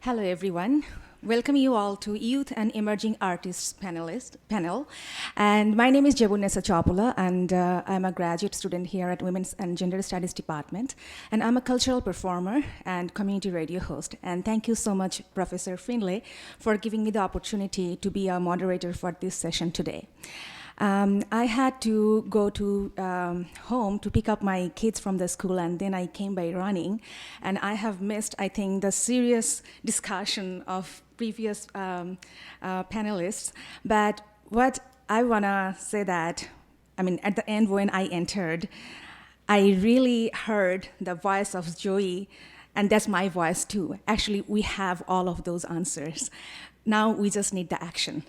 Hello, everyone. Welcome you all to Youth and Emerging Artists panel. And my name is Jebunnessa Chapola, and I'm a graduate student here at Women's and Gender Studies Department. And I'm a cultural performer and community radio host. And thank you so much, Professor Finlay, for giving me the opportunity to be a moderator for this session today. I had to go to home to pick up my kids from the school, and then I came by running. And I have missed, I think, the serious discussion of previous panelists. But what I want to say that, at the end when I entered, I really heard the voice of Zoey, and that's my voice too. Actually, we have all of those answers. Now we just need the action.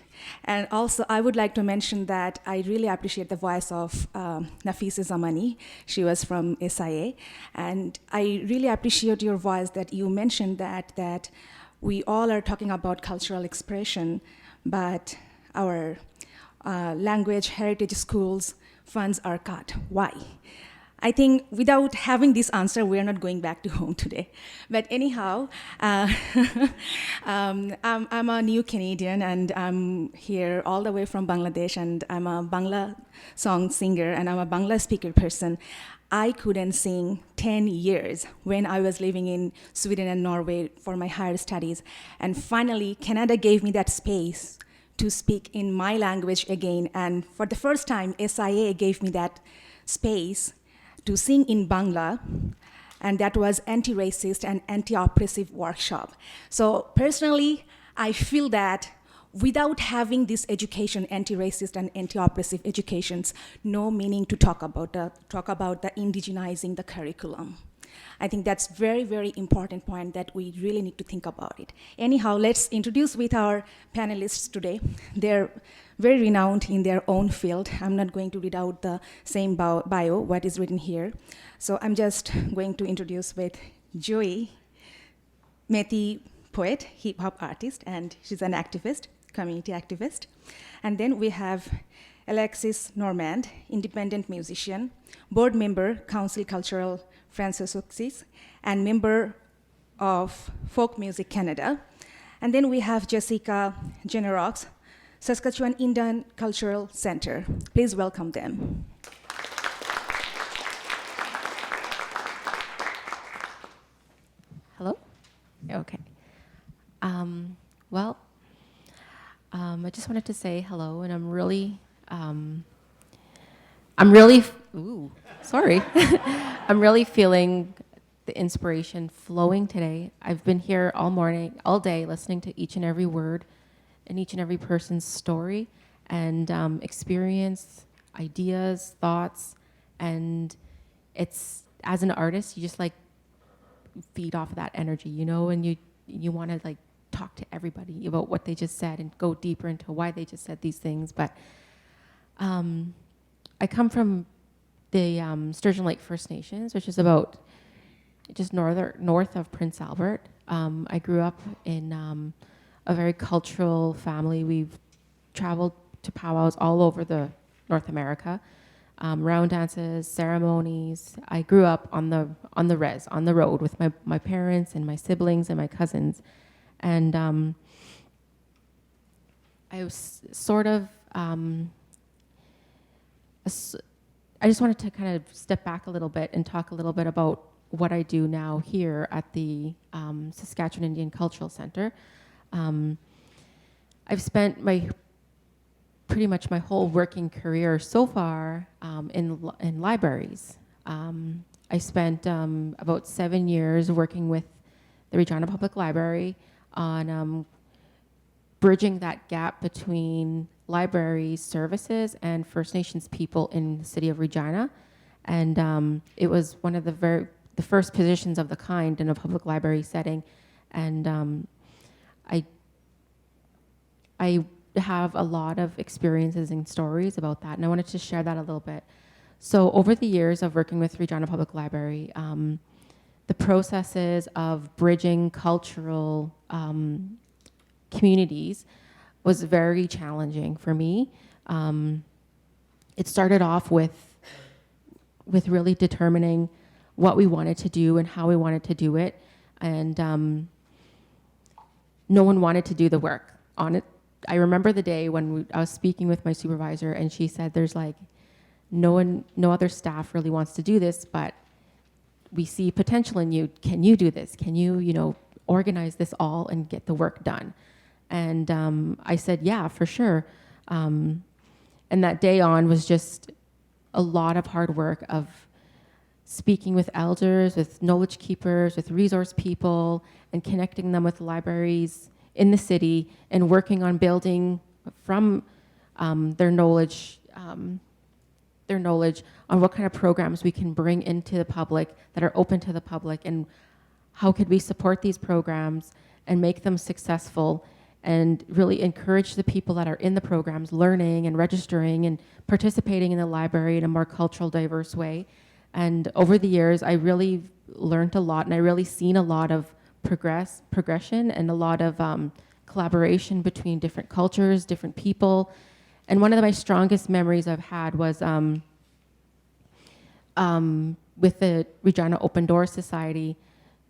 And also, I would like to mention that I really appreciate the voice of Nafisa Zamani. She was from SIA. And I really appreciate your voice that you mentioned that we all are talking about cultural expression, but our language heritage schools funds are cut. Why? I think without having this answer, we're not going back to home today. But anyhow, I'm a new Canadian, and I'm here all the way from Bangladesh, and I'm a Bangla song singer, and I'm a Bangla speaker person. I couldn't sing 10 years when I was living in Sweden and Norway for my higher studies. And finally, Canada gave me that space to speak in my language again. And for the first time, SIA gave me that space to sing in Bangla, and that was anti-racist and anti-oppressive workshop. So personally, I feel that without having this education, anti-racist and anti-oppressive educations, no meaning to talk about the indigenizing the curriculum. I think that's very, very important point that we really need to think about it. Anyhow, let's introduce with our panelists today. They're very renowned in their own field. I'm not going to read out the same bio, what is written here. So I'm just going to introduce with Zoey, Métis poet, hip-hop artist, and she's an activist, community activist. And then we have Alexis Normand, independent musician, board member, Conseil culturel fransaskois, and member of Folk Music Canada. And then we have Jessica Generoux, Saskatchewan Indian Cultural Centre. Please welcome them. Hello? Okay. I just wanted to say hello, and I'm really feeling the inspiration flowing today. I've been here all day, listening to each and every word and each and every person's story and experience, ideas, thoughts, and it's, as an artist, you just feed off of that energy, and you want to talk to everybody about what they just said and go deeper into why they just said these things. But I come from the Sturgeon Lake First Nations, which is about just north of Prince Albert. I grew up in a very cultural family. We've traveled to powwows all over the North America, round dances, ceremonies. I grew up on the road with my parents and my siblings and my cousins. And I was sort of, I just wanted to kind of step back a little bit and talk a little bit about what I do now here at the Saskatchewan Indian Cultural Centre. I've spent pretty much my whole working career so far in libraries. I spent about 7 years working with the Regina Public Library on bridging that gap between library services and First Nations people in the city of Regina. And it was one of the first positions of the kind in a public library setting. And I have a lot of experiences and stories about that, and I wanted to share that a little bit. So over the years of working with Regina Public Library, the processes of bridging cultural communities was very challenging for me. It started off with really determining what we wanted to do and how we wanted to do it. And no one wanted to do the work on it. I remember the day when I was speaking with my supervisor, and she said, there's like no other staff really wants to do this, but we see potential in you. Can you do this? Can you, organize this all and get the work done? And I said, yeah, for sure. And that day on was just a lot of hard work of speaking with elders, with knowledge keepers, with resource people, and connecting them with libraries in the city, and working on building from their knowledge on what kind of programs we can bring into the public that are open to the public, and how could we support these programs and make them successful, and really encourage the people that are in the programs learning and registering and participating in the library in a more cultural, diverse way. And over the years, I really learned a lot, and I really seen a lot of progression and a lot of collaboration between different cultures, different people. And one of my strongest memories I've had was with the Regina Open Door Society.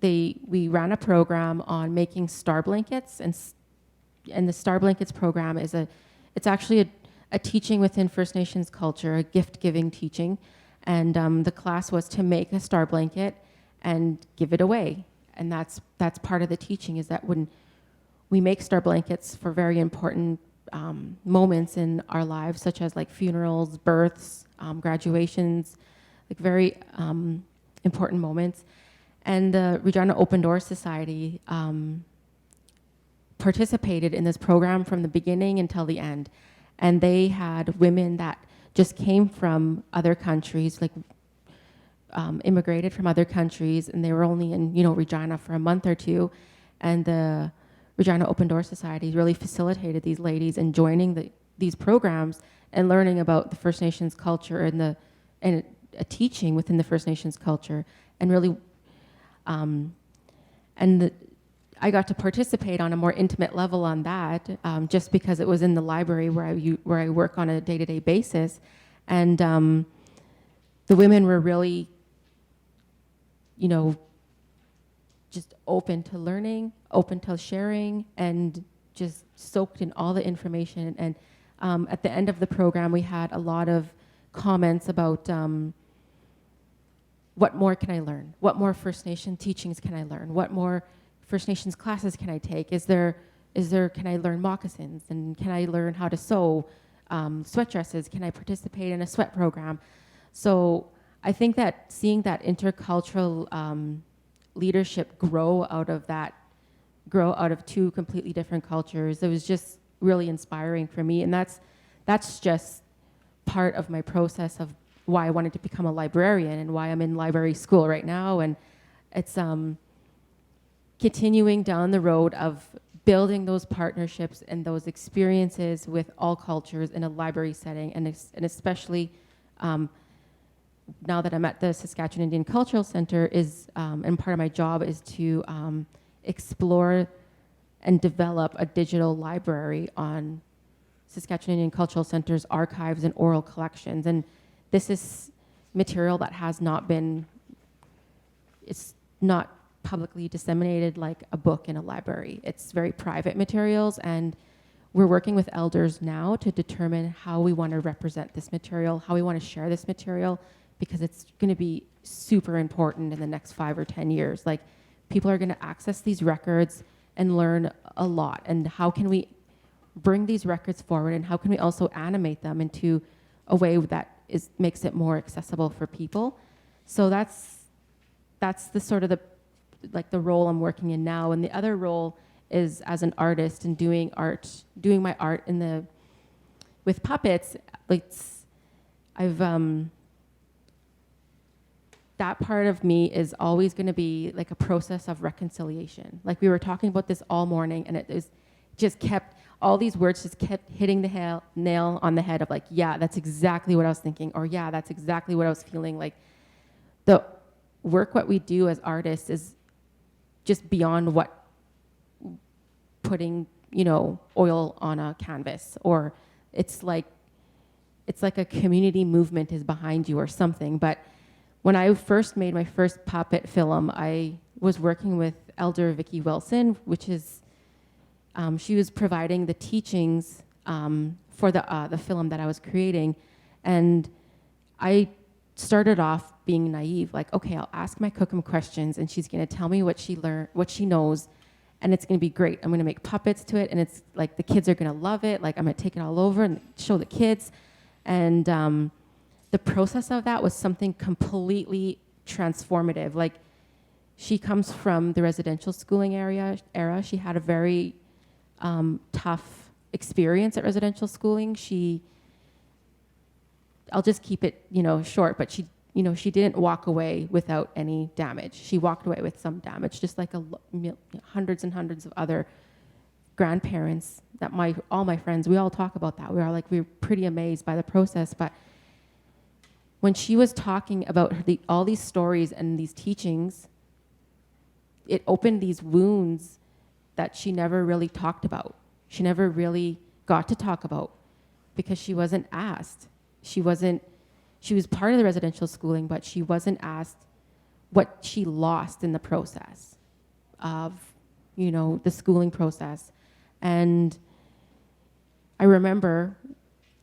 We ran a program on making star blankets, and the Star Blankets program it's actually a teaching within First Nations culture, a gift-giving teaching. And the class was to make a star blanket and give it away. And that's part of the teaching, is that when we make star blankets for very important moments in our lives, such as like funerals, births, graduations, like very important moments. And the Regina Open Door Society participated in this program from the beginning until the end. And they had women that just came from other countries, like immigrated from other countries, and they were only in Regina for a month or two. And the Regina Open Door Society really facilitated these ladies in joining these programs and learning about the First Nations culture and a teaching within the First Nations culture, and really I got to participate on a more intimate level on that, just because it was in the library where I work on a day-to-day basis. And the women were really, just open to learning, open to sharing, and just soaked in all the information. And at the end of the program, we had a lot of comments about what more can I learn? What more First Nation teachings can I learn? What more First Nations classes can I take? Can I learn moccasins? And can I learn how to sew sweat dresses? Can I participate in a sweat program? So I think that seeing that intercultural leadership grow out of two completely different cultures, it was just really inspiring for me. And that's just part of my process of why I wanted to become a librarian and why I'm in library school right now. And it's continuing down the road of building those partnerships and those experiences with all cultures in a library setting, and especially now that I'm at the Saskatchewan Indian Cultural Centre, and part of my job is to explore and develop a digital library on Saskatchewan Indian Cultural Centre's archives and oral collections. And this is material that has not been, it's not publicly disseminated like a book in a library. It's very private materials, and we're working with elders now to determine how we want to represent this material, how we want to share this material, because it's going to be super important in the next 5 or 10 years. Like, people are going to access these records and learn a lot. And how can we bring these records forward, and how can we also animate them into a way that makes it more accessible for people? So that's the sort of the role I'm working in now. And the other role is as an artist and doing my art with puppets. That part of me is always going to be like a process of reconciliation. Like, we were talking about this all morning, and all these words just kept hitting the nail on the head of like, yeah, that's exactly what I was thinking, or yeah, that's exactly what I was feeling. Like, the work what we do as artists is just beyond what putting, oil on a canvas, or it's like a community movement is behind you or something. But when I first made my first puppet film, I was working with Elder Vicki Wilson, which is She was providing the teachings for the film that I was creating, and I started off being naive, like, okay, I'll ask my cookum questions, and she's gonna tell me what she learned, what she knows, and it's gonna be great. I'm gonna make puppets to it, and it's like the kids are gonna love it. Like I'm gonna take it all over and show the kids, and the process of that was something completely transformative. Like she comes from the residential schooling era. She had a very tough experience at residential schooling. I'll just keep it, short, but she didn't walk away without any damage. She walked away with some damage, just like hundreds and hundreds of other grandparents that all my friends, we all talk about that. We were pretty amazed by the process. But when she was talking about all these stories and these teachings, it opened these wounds that she never really talked about. She never really got to talk about because she wasn't asked. She was part of the residential schooling, but she wasn't asked what she lost in the process of, the schooling process. And I remember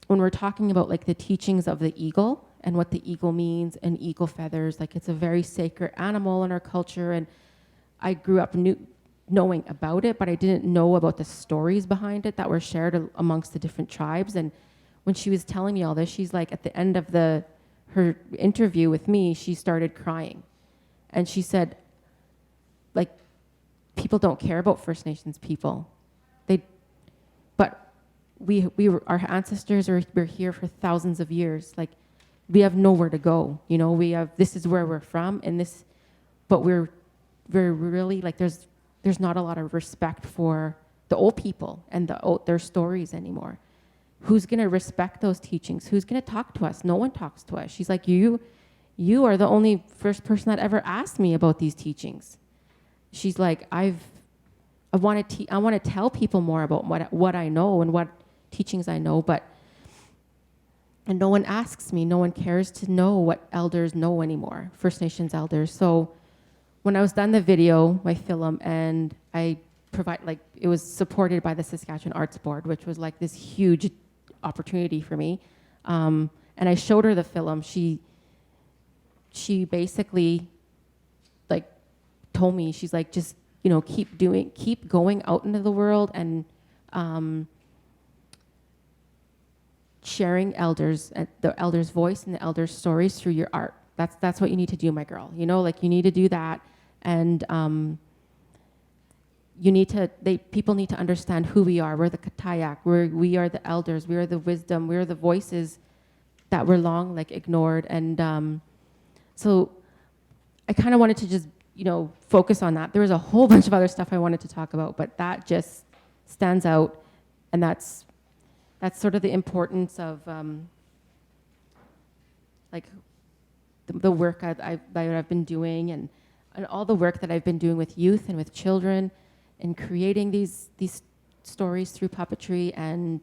when we're talking about like the teachings of the eagle and what the eagle means and eagle feathers, like it's a very sacred animal in our culture. And I grew up knowing about it, but I didn't know about the stories behind it that were shared amongst the different tribes. And when she was telling me all this, she's like, at the end of her interview with me, she started crying. And she said, like, people don't care about First Nations people. But our ancestors were here for thousands of years. Like, we have nowhere to go. This is where we're from, but we're really, like, there's not a lot of respect for the old people and their stories anymore. Who's going to respect those teachings? Who's going to talk to us? No one talks to us. She's like, you are the only first person that ever asked me about these teachings. She's like, I want to tell people more about what I know and what teachings I know, and no one asks me. No one cares to know what elders know anymore, First Nations elders. So when I was done the video, my film, and I it was supported by the Saskatchewan Arts Board, which was like this huge opportunity for me. And I showed her the film. She basically like told me, she's like, just, keep going out into the world and sharing the elders' voice and the elders' stories through your art. That's what you need to do, my girl. You need to do that. And people need to understand who we are. We're the Katayak. We are the elders. We are the wisdom. We are the voices that were long ignored. And so I kind of wanted to just focus on that. There was a whole bunch of other stuff I wanted to talk about, but that just stands out, and that's sort of the importance of the work that I've been doing, and all the work that I've been doing with youth and with children, and creating these stories through puppetry. And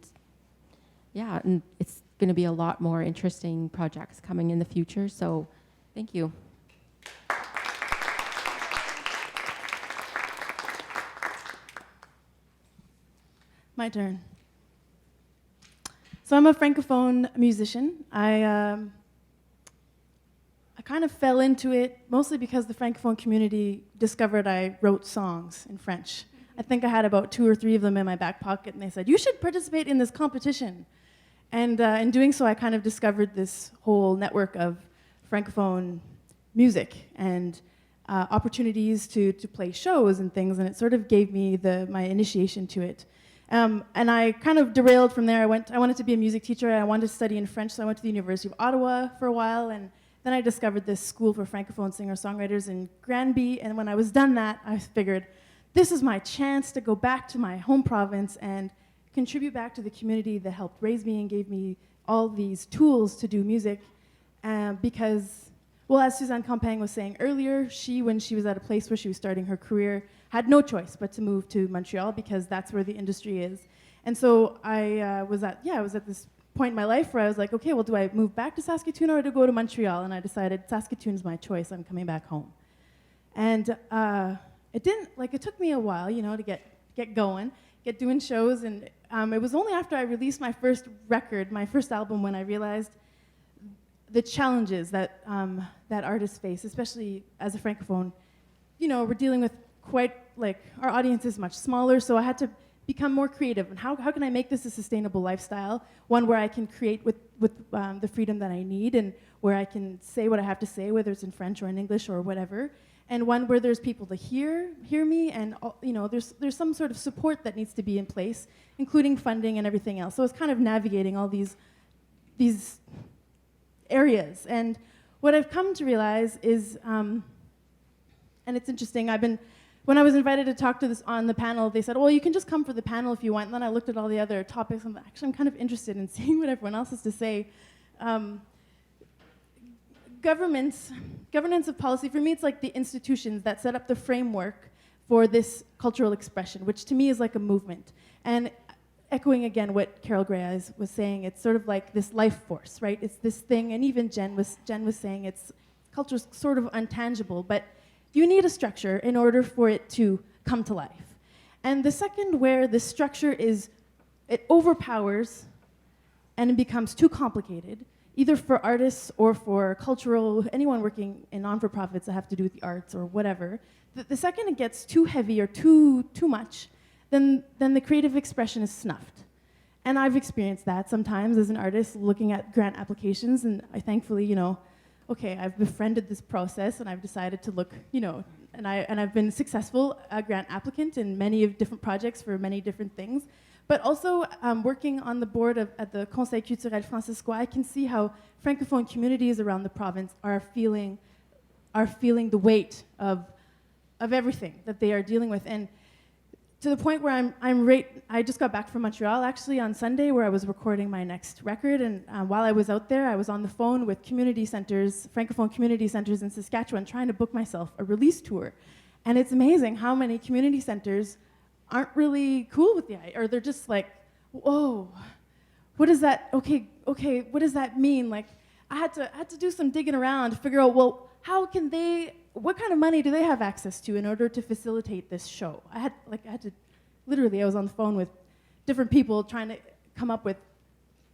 and it's going to be a lot more interesting projects coming in the future. So thank you. My turn. So I'm a Francophone musician. I kind of fell into it mostly because the Francophone community discovered I wrote songs in French. I think I had about 2 or 3 of them in my back pocket, and they said, you should participate in this competition. And in doing so, I kind of discovered this whole network of Francophone music and opportunities to play shows and things, and it sort of gave me my initiation to it. And I kind of derailed from there. I wanted to be a music teacher. I wanted to study in French, so I went to the University of Ottawa for a while, and then I discovered this school for Francophone singer-songwriters in Granby, and when I was done that, I figured, this is my chance to go back to my home province and contribute back to the community that helped raise me and gave me all these tools to do music, because, well, as Suzanne Campagne was saying earlier, when she was at a place where she was starting her career, had no choice but to move to Montreal because that's where the industry is. And so I was at this point in my life where I was like, okay, well, do I move back to Saskatoon or to go to Montreal? And I decided Saskatoon's my choice. I'm coming back home. And it took me a while, to get going. get doing shows, and it was only after I released my first record, my first album, when I realized the challenges that that artists face, especially as a francophone. You know, we're dealing with quite, like, our audience is much smaller, so I had to become more creative. And how can I make this a sustainable lifestyle? One where I can create with the freedom that I need, and where I can say what I have to say, whether it's in French or in English or whatever. And one where there's people to hear me, and you know, there's some sort of support that needs to be in place, including funding and everything else. So it's kind of navigating all these areas. And what I've come to realize is, and it's interesting, when I was invited to talk to this on the panel, they said, well, you can just come for the panel if you want. And then I looked at all the other topics, and actually I'm kind of interested in seeing what everyone else has to say. Governance of policy, for me, it's like the institutions that set up the framework for this cultural expression, which to me is like a movement. And echoing again what Carol Gray was saying, it's sort of like this life force, right? It's this thing, and even Jen was saying culture's sort of intangible, but you need a structure in order for it to come to life. And the second where the structure it overpowers and it becomes too complicated, either for artists or for anyone working in non-for-profits that have to do with the arts or whatever, the second it gets too heavy or too much, then the creative expression is snuffed. And I've experienced that sometimes as an artist looking at grant applications, and I thankfully, you know, okay, I've befriended this process, and I've decided to look, you know, and I've been successful grant applicant in many of different projects for many different things. But also working on the board at the Conseil culturel fransaskois, I can see how francophone communities around the province are feeling the weight of everything that they are dealing with, and to the point where I just got back from Montreal actually on Sunday, where I was recording my next record, and while I was out there, I was on the phone with community centers, francophone community centers in Saskatchewan, trying to book myself a release tour, and it's amazing how many community centers aren't really cool with the idea, or they're just like, whoa, what is that? Okay, what does that mean? Like, I had to do some digging around to figure out, well, what kind of money do they have access to in order to facilitate this show? I was on the phone with different people trying to come up with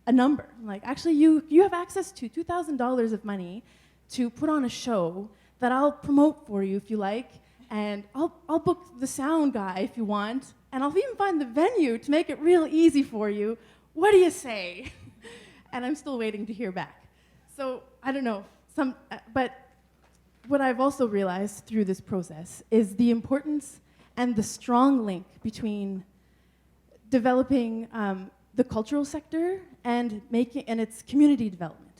a number. I'm like, actually, you have access to $2,000 of money to put on a show that I'll promote for you if you like, and I'll book the sound guy if you want, and I'll even find the venue to make it real easy for you. What do you say? And I'm still waiting to hear back. So I don't know, but what I've also realized through this process is the importance and the strong link between developing the cultural sector and its community development.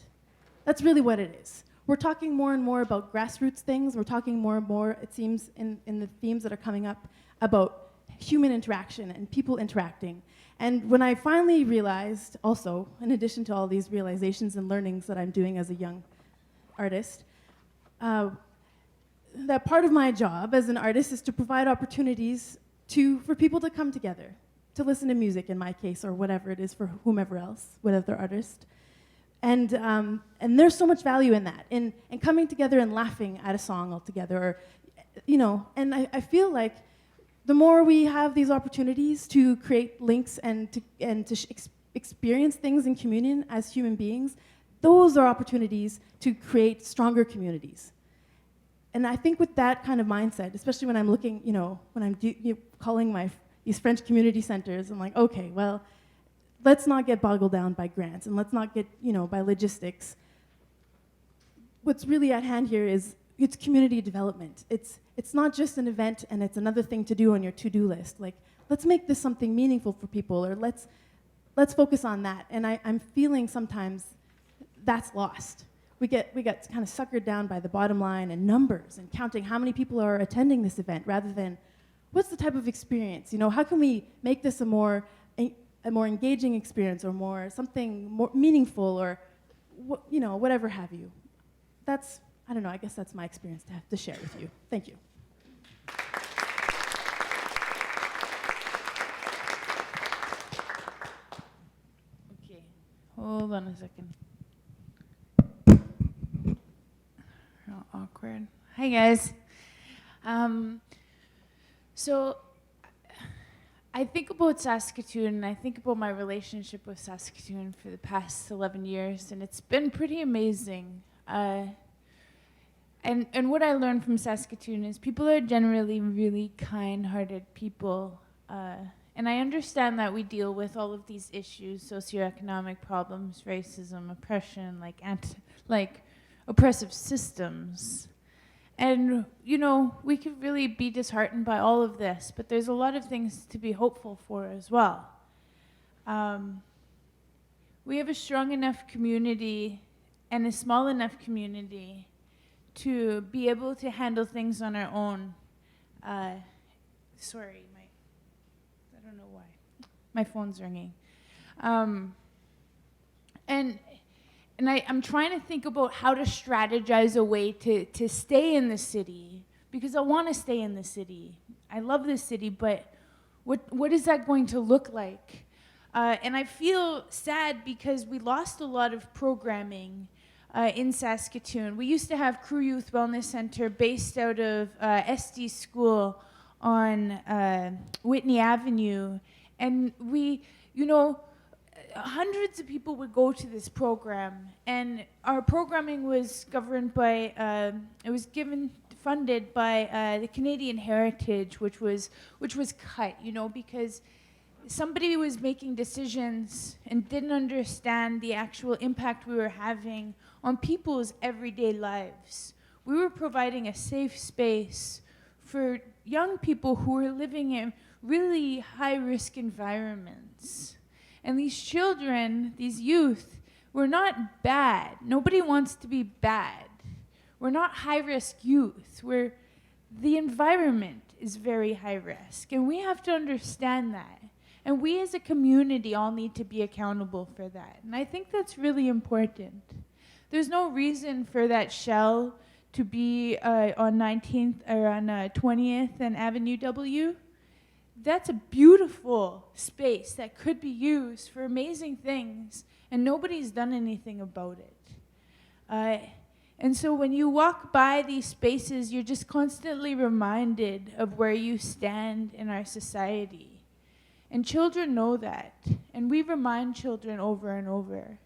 That's really what it is. We're talking more and more about grassroots things. We're talking more and more, it seems, in the themes that are coming up about human interaction and people interacting. And when I finally realized, also, in addition to all these realizations and learnings that I'm doing as a young artist, that part of my job as an artist is to provide opportunities for people to come together, to listen to music in my case, or whatever it is for whomever else, whatever artist. And there's so much value in that, in coming together and laughing at a song altogether, or, you know, and I feel like the more we have these opportunities to create links and to experience things in communion as human beings, those are opportunities to create stronger communities. And I think with that kind of mindset, especially when I'm looking, you know, when I'm calling these French community centers, I'm like, okay, well, let's not get boggled down by grants, and let's not get, you know, by logistics. What's really at hand here is it's community development. It's not just an event and it's another thing to do on your to-do list. Like, let's make this something meaningful for people, or let's focus on that. And I'm feeling sometimes that's lost. We get kind of suckered down by the bottom line and numbers and counting how many people are attending this event, rather than what's the type of experience. You know, how can we make this a more engaging experience, or something more meaningful, or you know, whatever have you. I don't know, I guess that's my experience to have to share with you. Thank you. Okay, hold on a second. Oh, awkward. Hi guys. So I I think about Saskatoon, and I think about my relationship with Saskatoon for the past 11 years, and it's been pretty amazing. And what I learned from Saskatoon is people are generally really kind-hearted people. And I understand that we deal with all of these issues, socioeconomic problems, racism, oppression, like oppressive systems. And, you know, we could really be disheartened by all of this, but there's a lot of things to be hopeful for as well. We have a strong enough community and a small enough community to be able to handle things on our own. Sorry, I don't know why. My phone's ringing. And I'm trying to think about how to strategize a way to stay in the city, because I want to stay in the city. I love this city, but what is that going to look like? And I feel sad because we lost a lot of programming in Saskatoon. We used to have Crew Youth Wellness Center based out of SD School on Whitney Avenue, and we, you know, hundreds of people would go to this program, and our programming was governed by, funded by the Canadian Heritage, which was cut, you know, because somebody was making decisions and didn't understand the actual impact we were having on people's everyday lives. We were providing a safe space for young people who were living in really high-risk environments. And these children, these youth, were not bad. Nobody wants to be bad. We're not high-risk youth. The environment is very high risk, and we have to understand that. And we as a community all need to be accountable for that. And I think that's really important. There's no reason for that shell to be on 19th or on 20th and Avenue W. That's a beautiful space that could be used for amazing things, and nobody's done anything about it. And so when you walk by these spaces, you're just constantly reminded of where you stand in our society. And children know that, and we remind children over and over.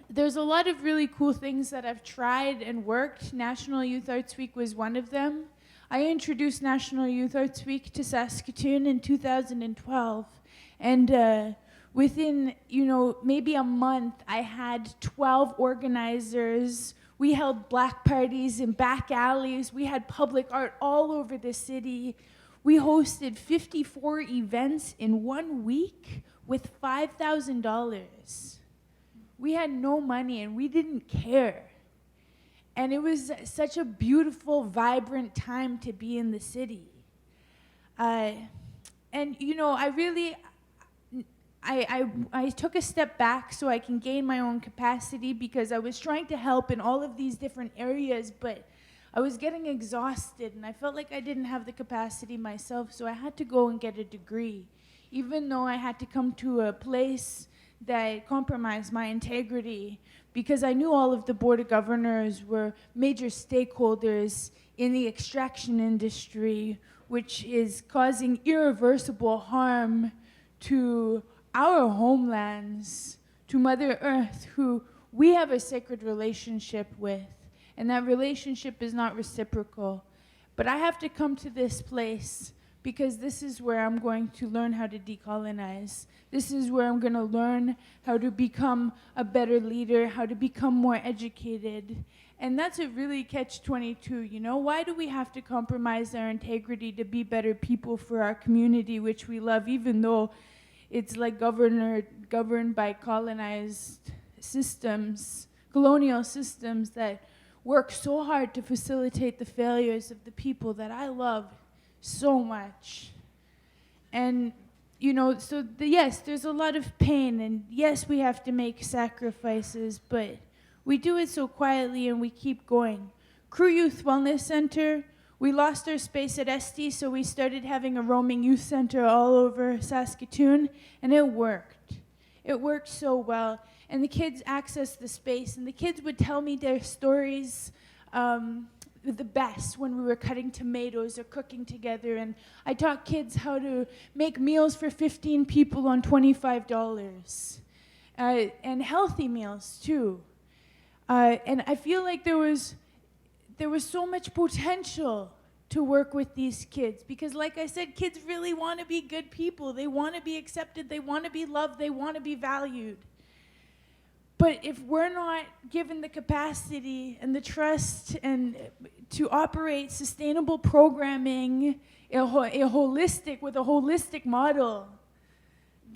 There's a lot of really cool things that I've tried and worked. National Youth Arts Week was one of them. I introduced National Youth Arts Week to Saskatoon in 2012, and within, you know, maybe a month, I had 12 organizers. We held black parties in back alleys. We had public art all over the city. We hosted 54 events in 1 week with $5,000. We had no money, and we didn't care. And it was such a beautiful, vibrant time to be in the city. And, you know, I took a step back so I can gain my own capacity, because I was trying to help in all of these different areas, but I was getting exhausted, and I felt like I didn't have the capacity myself, so I had to go and get a degree, even though I had to come to a place that compromised my integrity, because I knew all of the Board of Governors were major stakeholders in the extraction industry, which is causing irreversible harm to our homelands, to Mother Earth, who we have a sacred relationship with, and that relationship is not reciprocal. But I have to come to this place because this is where I'm going to learn how to decolonize. This is where I'm going to learn how to become a better leader, how to become more educated. And that's a really catch-22, you know? Why do we have to compromise our integrity to be better people for our community, which we love, even though it's like governed by colonized systems, colonial systems that work so hard to facilitate the failures of the people that I love so much. And, you know, so yes, there's a lot of pain, and yes, we have to make sacrifices, but we do it so quietly and we keep going. Crew Youth Wellness Center, we lost our space at SD, so we started having a roaming youth center all over Saskatoon, and it worked. It worked so well, and the kids accessed the space, and the kids would tell me their stories. the best when we were cutting tomatoes or cooking together. And I taught kids how to make meals for 15 people on $25, and healthy meals too. And I feel like there was so much potential to work with these kids, because like I said, kids really want to be good people. They want to be accepted, they want to be loved, they want to be valued. But if we're not given the capacity and the trust and to operate sustainable programming with a holistic model,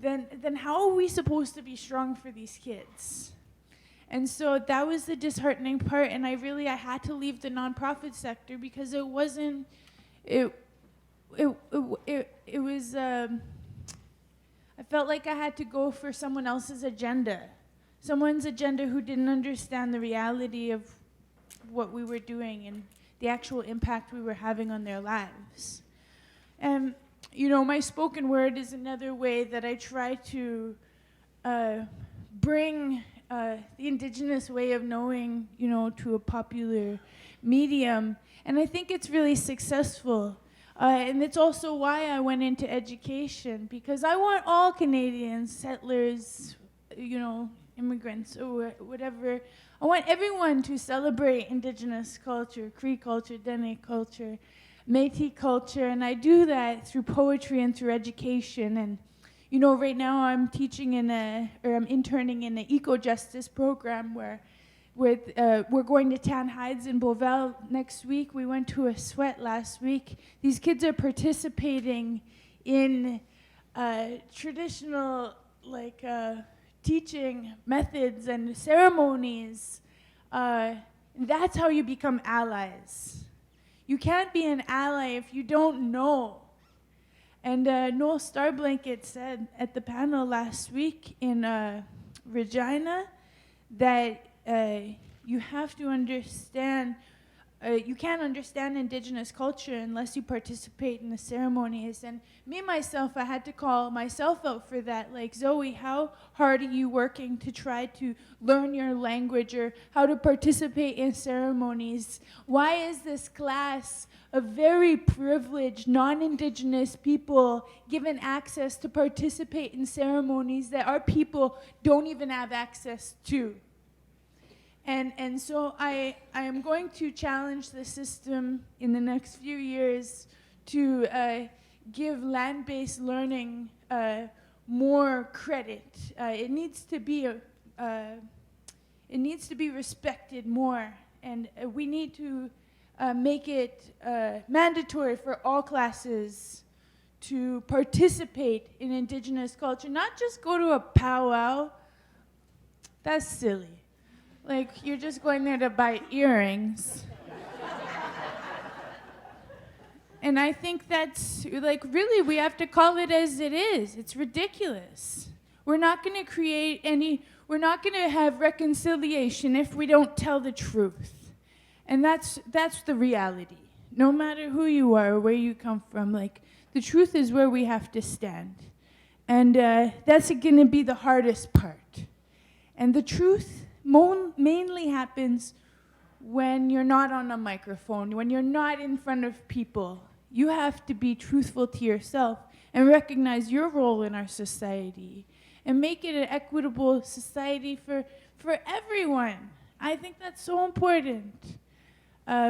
then how are we supposed to be strong for these kids? And so that was the disheartening part, and I had to leave the nonprofit sector because it wasn't, I felt like I had to go for someone else's agenda. Someone's agenda who didn't understand the reality of what we were doing and the actual impact we were having on their lives. And, my spoken word is another way that I try to bring the Indigenous way of knowing, to a popular medium. And I think it's really successful. And it's also why I went into education, because I want all Canadians, settlers, immigrants or whatever, I want everyone to celebrate Indigenous culture, Cree culture, Dene culture, Métis culture, and I do that through poetry and through education. And right now I'm teaching I'm interning in an eco-justice program where we're going to tan hides in Beauval next week. We went to a sweat last week. These kids are participating in traditional, teaching methods and ceremonies. That's how you become allies. You can't be an ally if you don't know. And Noel Starblanket said at the panel last week in Regina that you have to understand, you can't understand Indigenous culture unless you participate in the ceremonies. And myself, I had to call myself out for that. Like, Zoey, how hard are you working to try to learn your language or how to participate in ceremonies? Why is this class of very privileged, non-Indigenous people given access to participate in ceremonies that our people don't even have access to? And so I am going to challenge the system in the next few years to give land-based learning more credit. It needs to be respected more, and we need to make it mandatory for all classes to participate in Indigenous culture, not just go to a powwow. That's silly. Like, you're just going there to buy earrings. And I think that's, really, we have to call it as it is. It's ridiculous. We're not going to have reconciliation if we don't tell the truth. And that's the reality. No matter who you are or where you come from, the truth is where we have to stand. And that's going to be the hardest part. And the truth mainly happens when you're not on a microphone, when you're not in front of people. You have to be truthful to yourself and recognize your role in our society and make it an equitable society for everyone. I think that's so important.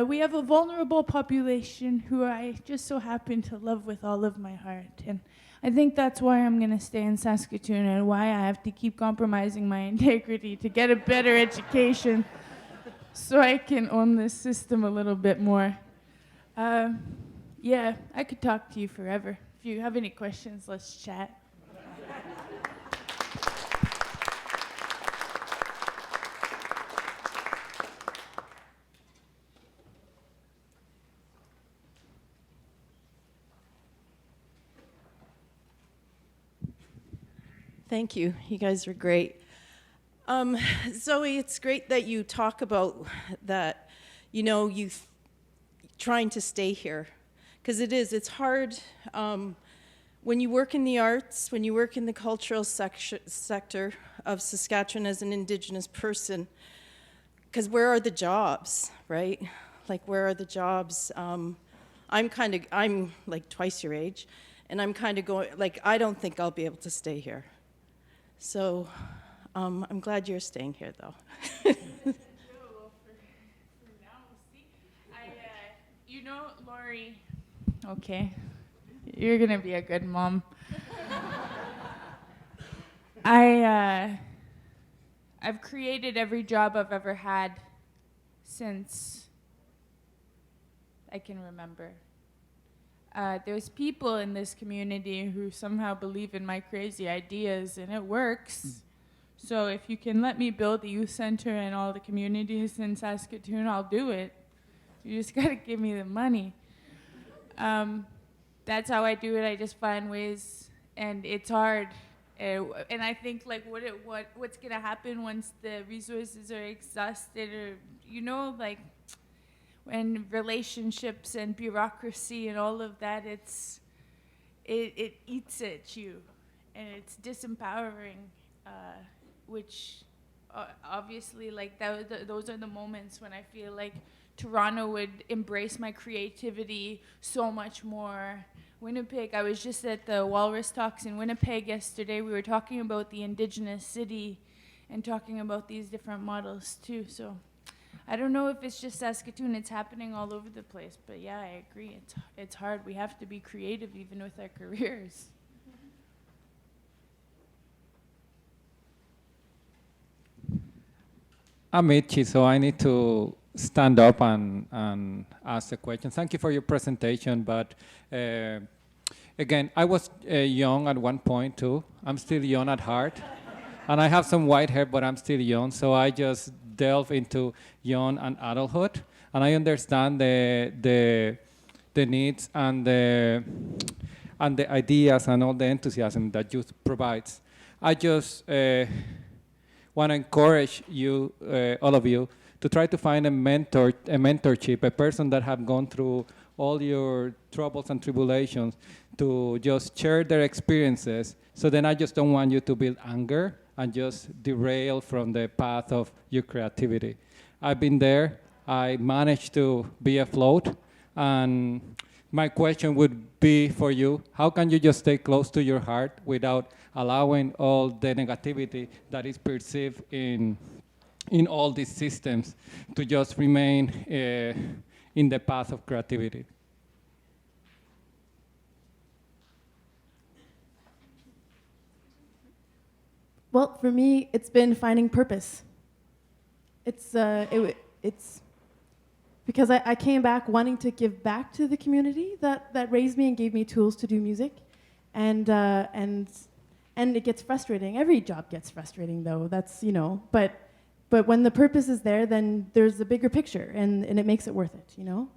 We have a vulnerable population who I just so happen to love with all of my heart. And I think that's why I'm going to stay in Saskatoon and why I have to keep compromising my integrity to get a better education so I can own this system a little bit more. Yeah, I could talk to you forever. If you have any questions, let's chat. Thank you. You guys are great. Zoey, it's great that you talk about that, you trying to stay here. Because it's hard when you work in the arts, when you work in the cultural sector of Saskatchewan as an Indigenous person, because where are the jobs, right? Like, where are the jobs? I'm like twice your age, and I'm kind of going, like, I don't think I'll be able to stay here. So I'm glad you're staying here, though. You know, Lori, okay, you're gonna be a good mom. I've created every job I've ever had since I can remember. There's people in this community who somehow believe in my crazy ideas, and it works. So if you can let me build a youth center in all the communities in Saskatoon, I'll do it. You just gotta give me the money. That's how I do it. I just find ways, and it's hard. And I think like what's gonna happen once the resources are exhausted, or you know, like when relationships and bureaucracy and all of that, it eats at you, and it's disempowering, which obviously like those are the moments when I feel like Toronto would embrace my creativity so much more. Winnipeg, I was just at the Walrus Talks in Winnipeg yesterday. We were talking about the Indigenous city and talking about these different models too. So I don't know if it's just Saskatoon, it's happening all over the place. But yeah, I agree, it's hard. We have to be creative even with our careers. I'm Métis, so I need to stand up and ask a question. Thank you for your presentation, but again, I was young at one point too. I'm still young at heart, and I have some white hair, but I'm still young, so I just delve into young and adulthood, and I understand the needs and the ideas and all the enthusiasm that youth provides. I just want to encourage you, all of you, to try to find a mentorship, a person that have gone through all your troubles and tribulations, to just share their experiences. So then I just don't want you to build anger and just derail from the path of your creativity. I've been there. I managed to be afloat. And my question would be for you, how can you just stay close to your heart without allowing all the negativity that is perceived in all these systems to just remain in the path of creativity? Well, for me, it's been finding purpose. It's because I came back wanting to give back to the community that raised me and gave me tools to do music, and it gets frustrating. Every job gets frustrating, though. That's, you know, but when the purpose is there, then there's a bigger picture, and it makes it worth it, you know,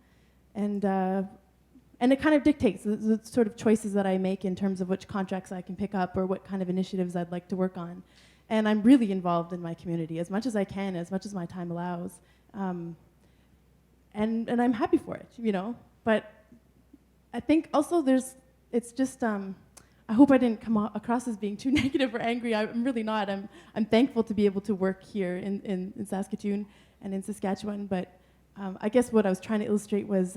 and it kind of dictates the sort of choices that I make in terms of which contracts I can pick up or what kind of initiatives I'd like to work on. And I'm really involved in my community as much as I can, as much as my time allows. And I'm happy for it, you know. But I think also it's just, I hope I didn't come across as being too negative or angry. I'm really not. I'm thankful to be able to work here in Saskatoon and in Saskatchewan. But I guess what I was trying to illustrate was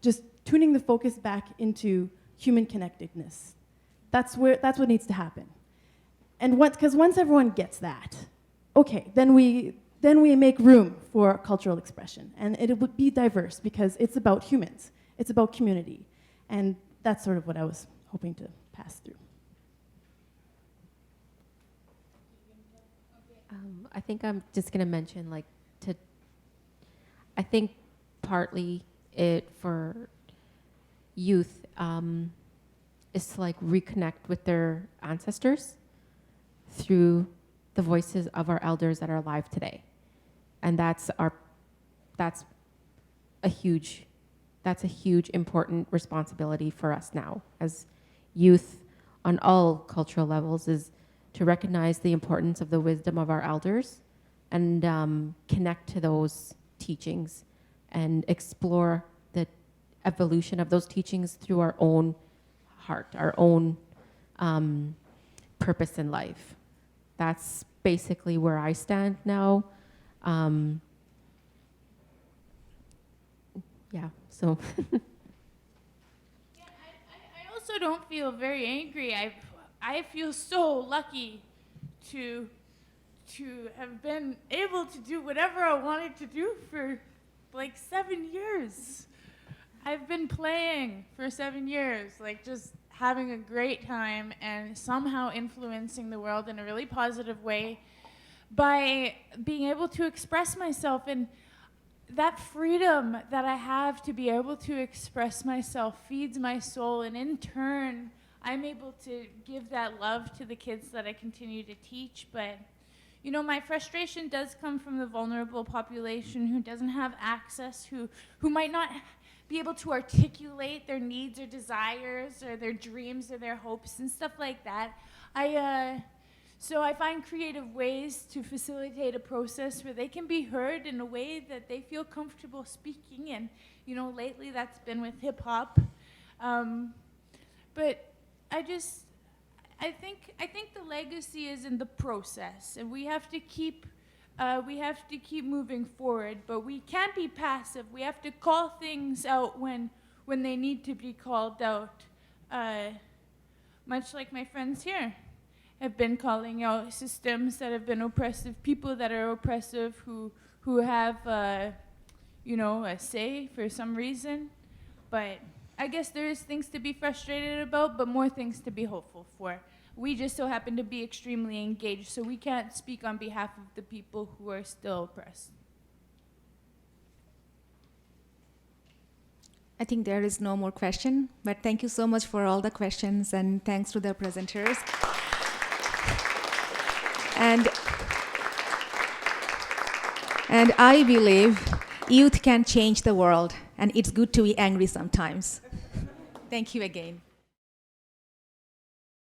just tuning the focus back into human connectedness. That's what needs to happen. And because once everyone gets that, okay, then we make room for cultural expression, and it would be diverse because it's about humans, it's about community, and that's sort of what I was hoping to pass through. I think I'm just going to mention, I think partly it for youth is to reconnect with their ancestors through the voices of our elders that are alive today. And that's a huge important responsibility for us now as youth on all cultural levels, is to recognize the importance of the wisdom of our elders and connect to those teachings and explore the evolution of those teachings through our own heart, our own purpose in life. That's basically where I stand now. yeah, so. I also don't feel very angry. I feel so lucky to have been able to do whatever I wanted to do for like 7 years. I've been playing for 7 years, like just having a great time and somehow influencing the world in a really positive way by being able to express myself. And that freedom that I have to be able to express myself feeds my soul, and in turn, I'm able to give that love to the kids that I continue to teach. But, you know, my frustration does come from the vulnerable population who doesn't have access, who might not be able to articulate their needs or desires or their dreams or their hopes and stuff like that. So I find creative ways to facilitate a process where they can be heard in a way that they feel comfortable speaking. And, you know, lately that's been with hip hop. But I think the legacy is in the process, and we have to keep moving forward. But we can't be passive. We have to call things out when they need to be called out. Much like my friends here have been calling out systems that have been oppressive, people that are oppressive, who have you know, a say for some reason. But I guess there is things to be frustrated about, but more things to be hopeful for. We just so happen to be extremely engaged, so we can't speak on behalf of the people who are still oppressed. I think there is no more question, but thank you so much for all the questions, and thanks to the presenters. And I believe youth can change the world, and it's good to be angry sometimes. Thank you again.